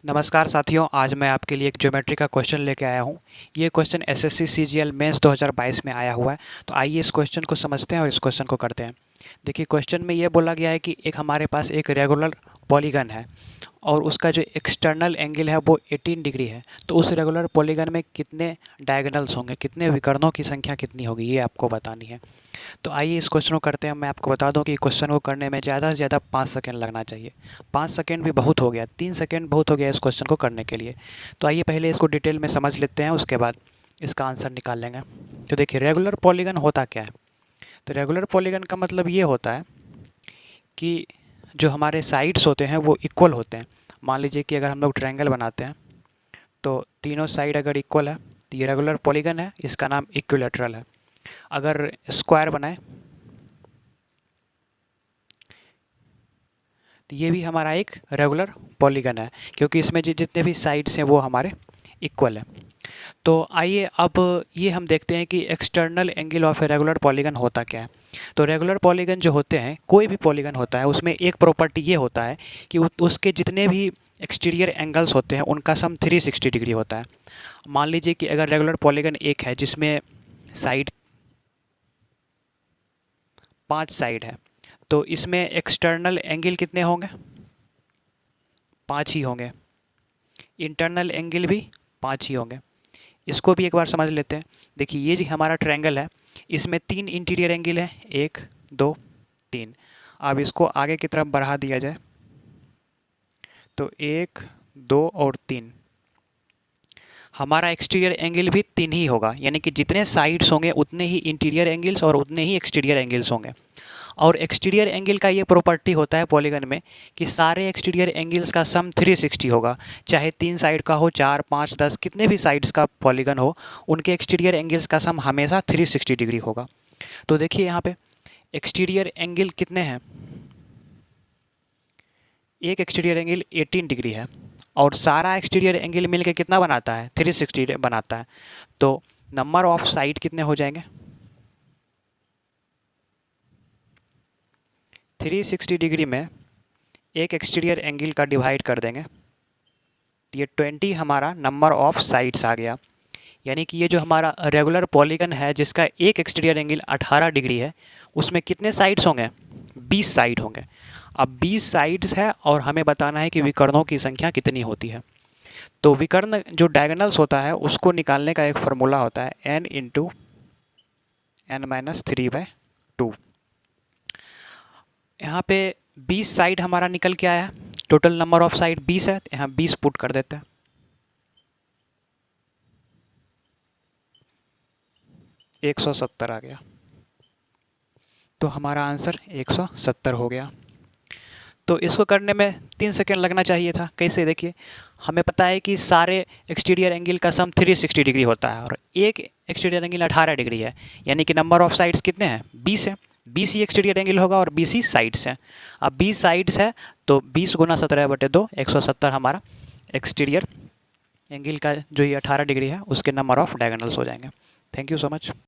नमस्कार साथियों, आज मैं आपके लिए एक ज्योमेट्री का क्वेश्चन लेके आया हूँ। ये क्वेश्चन एसएससी सीजीएल मेंस 2022 में आया हुआ है। तो आइए इस क्वेश्चन को समझते हैं और इस क्वेश्चन को करते हैं। देखिए, क्वेश्चन में ये बोला गया है कि एक हमारे पास एक रेगुलर पॉलीगन है और उसका जो एक्सटर्नल एंगल है वो 18 डिग्री है। तो उस रेगुलर पॉलीगन में कितने डायगोनल्स होंगे, कितने विकर्णों की संख्या कितनी होगी, ये आपको बतानी है। तो आइए इस क्वेश्चन को करते हैं। मैं आपको बता दूं कि क्वेश्चन को करने में ज़्यादा से ज़्यादा 5 सेकंड लगना चाहिए। 5 सेकंड भी बहुत हो गया, 3 सेकंड बहुत हो गया इस क्वेश्चन को करने के लिए। तो आइए पहले इसको डिटेल में समझ लेते हैं, उसके बाद इसका आंसर निकाल लेंगे। तो देखिए, रेगुलर पॉलीगन होता क्या है। तो रेगुलर पॉलीगन का मतलब ये होता है कि जो हमारे साइड्स होते हैं वो इक्वल होते हैं। मान लीजिए कि अगर हम लोग ट्रायंगल बनाते हैं तो तीनों साइड अगर इक्वल है तो ये रेगुलर पॉलीगन है, इसका नाम इक्विलैटरल है। अगर स्क्वायर बनाए तो ये भी हमारा एक रेगुलर पॉलीगन है, क्योंकि इसमें जितने भी साइड्स हैं वो हमारे इक्वल हैं। तो आइए अब ये हम देखते हैं कि external angle of a regular polygon होता क्या है। तो रेगुलर पॉलीगन जो होते हैं, कोई भी पॉलीगन होता है, उसमें एक प्रॉपर्टी ये होता है कि उसके जितने भी एक्सटीरियर एंगल्स होते हैं उनका सम 360 डिग्री होता है। मान लीजिए कि अगर रेगुलर पॉलीगन एक है जिसमें साइड 5 साइड है, तो इसमें एक्सटर्नल एंगल कितने होंगे? 5 ही होंगे। इंटरनल एंगल भी 5 ही होंगे। इसको भी एक बार समझ लेते हैं। देखिए, ये जो हमारा ट्रायंगल है, इसमें 3 इंटीरियर एंगल है, 1 2 3। अब इसको आगे की तरफ बढ़ा दिया जाए तो 1 2 और 3। हमारा एक्सटीरियर एंगल भी 3 ही होगा, यानी कि जितने साइड्स होंगे उतने ही इंटीरियर एंगल्स और उतने ही एक्सटीरियर एंगल्स होंगे। और एक्सटीरियर एंगल का ये प्रॉपर्टी होता है पॉलीगन में कि सारे एक्सटीरियर एंगल्स का सम 360 होगा। चाहे 3 साइड का हो, 4 5 10 कितने भी साइड्स का पॉलीगन हो, उनके एक्सटीरियर एंगल्स का सम हमेशा 360 डिग्री होगा। तो देखिए यहाँ पे एक्सटीरियर एंगल कितने हैं। एक एक्सटीरियर एंगल 18 डिग्री है और सारा एक्सटीरियर एंगल मिलके कितना बनाता है? 360 बनाता है। तो नंबर ऑफ साइड कितने हो जाएंगे? 360 डिग्री में एक एक्सटीरियर एंगल का डिवाइड कर देंगे, ये 20 हमारा नंबर ऑफ साइड्स आ गया। यानी कि ये जो हमारा रेगुलर पॉलीगन है जिसका एक एक्सटीरियर एंगल 18 डिग्री है, उसमें कितने साइड्स होंगे? 20 साइड होंगे। अब 20 साइड्स है और हमें बताना है कि विकर्णों की संख्या कितनी होती है। तो विकर्ण जो डायगोनल्स होता है उसको निकालने का एक फार्मूला होता है n इंटू n-3/2। यहाँ पे 20 साइड हमारा निकल के आया, टोटल नंबर ऑफ साइड 20 है, यहाँ 20 पुट कर देते हैं। 170 आ गया। तो हमारा आंसर 170 हो गया। तो इसको करने में 3 सेकेंड लगना चाहिए था। कैसे? देखिए, हमें पता है कि सारे एक्सटीरियर एंगल का सम 360 डिग्री होता है और एक एक्सटीरियर एंगल 18 डिग्री है, यानी कि नंबर ऑफ साइड्स कितने हैं? 20 है। 20 ही एक्सटीरियर एंगल होगा और 20 ही साइड्स हैं। अब 20 साइड्स है तो 20 गुना 17/2, 170 हमारा एक्सटीरियर एंगल का जो ये 18 डिग्री है उसके नंबर ऑफ डायगोनल्स हो जाएंगे। Thank you so much.